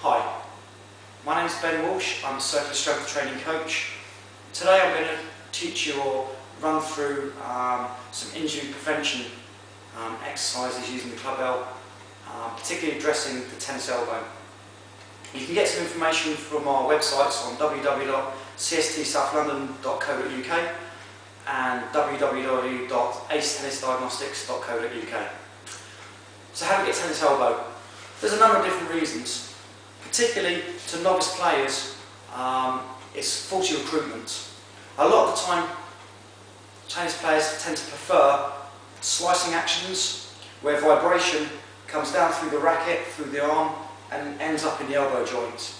Hi, my name is Ben Walsh. I'm a circular strength training coach. Today I'm going to teach you or run through some injury prevention exercises using the club L, particularly addressing the tennis elbow. You can get some information from our websites on www.cstsouthlondon.co.uk and www.acetennisdiagnostics.co.uk. So how do we get tennis elbow? There's a number of different reasons. Particularly to novice players, it's faulty recruitment. A lot of the time, tennis players tend to prefer slicing actions where vibration comes down through the racket, through the arm, and ends up in the elbow joint.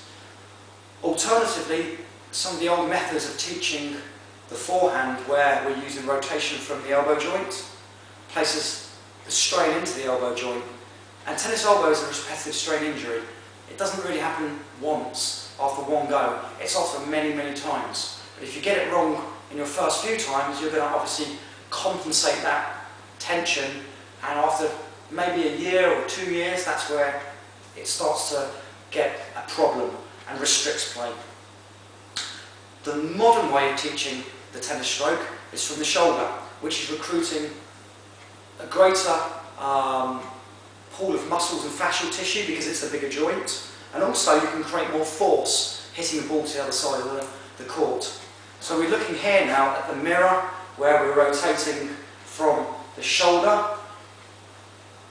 Alternatively, some of the old methods of teaching the forehand, where we're using rotation from the elbow joint, places the strain into the elbow joint. And tennis elbow is a repetitive strain injury. It doesn't really happen once, after one go. It's often many, many times. But if you get it wrong in your first few times, you're going to obviously compensate that tension, and after maybe a year or 2 years, that's where it starts to get a problem and restricts play. The modern way of teaching the tennis stroke is from the shoulder, which is recruiting a greater pool of muscles and fascial tissue because it's a bigger joint, and also you can create more force hitting the ball to the other side of the court. So we're looking here now at the mirror where we're rotating from the shoulder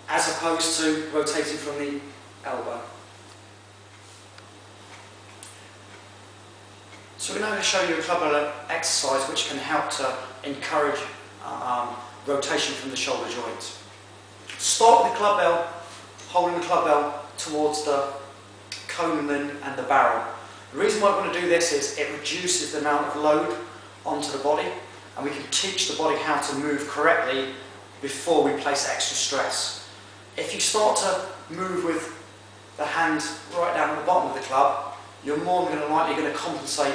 as opposed to rotating from the elbow. So we're now going to show you a club L exercise which can help to encourage rotation from the shoulder joint. Start with the club L, holding the club L towards the cone and the barrel. The reason why I want to do this is it reduces the amount of load onto the body, and we can teach the body how to move correctly before we place extra stress. If you start to move with the hand right down at the bottom of the club, you're more than likely going to compensate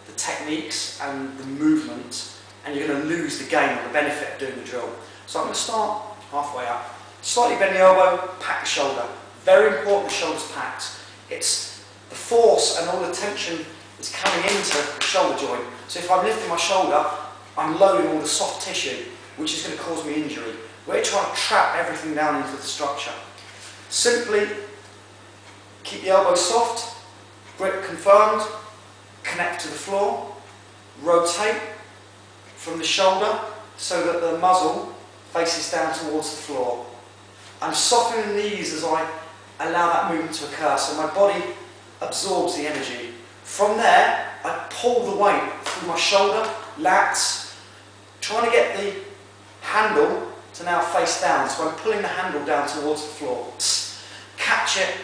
the techniques and the movement, and you're going to lose the gain or the benefit of doing the drill. So I'm going to start halfway up. Slightly bend the elbow, pack the shoulder. Very important the shoulder's packed. It's the force and all the tension is coming into the shoulder joint. So if I'm lifting my shoulder, I'm loading all the soft tissue, which is going to cause me injury. We're trying to trap everything down into the structure. Simply keep the elbow soft, grip confirmed, connect to the floor, rotate from the shoulder so that the muzzle faces down towards the floor. I'm softening the knees as I allow that movement to occur, so my body absorbs the energy. From there, I pull the weight through my shoulder, lats, trying to get the handle to now face down. So I'm pulling the handle down towards the floor. Catch it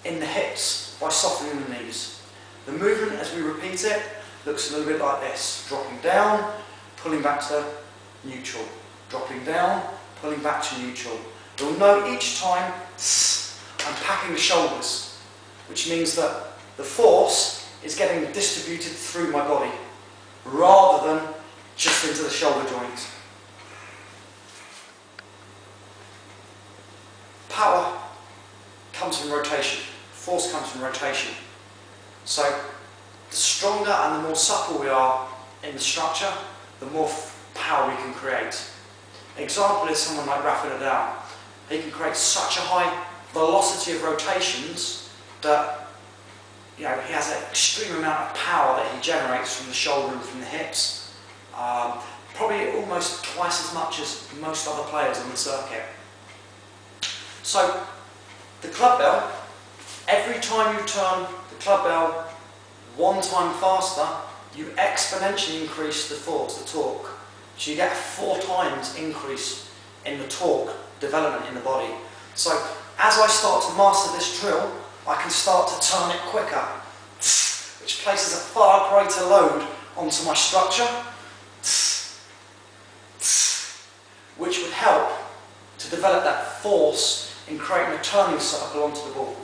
in the hips by softening the knees. The movement, as we repeat it, looks a little bit like this. Dropping down, pulling back to neutral. Dropping down, pulling back to neutral. You'll note each time I'm packing the shoulders, which means that the force is getting distributed through my body rather than just into the shoulder joint. Power comes from rotation, force comes from rotation. So the stronger and the more supple we are in the structure, the more power we can create. An example is someone like Rafa Nadal. He can create such a high velocity of rotations that he has an extreme amount of power that he generates from the shoulder and from the hips. Probably almost twice as much as most other players on the circuit. So the club bell, every time you turn the club bell one time faster, you exponentially increase the force, the torque. So you get a 4 times increase in the torque development in the body. So as I start to master this drill, I can start to turn it quicker, which places a far greater load onto my structure, which would help to develop that force in creating a turning circle onto the ball.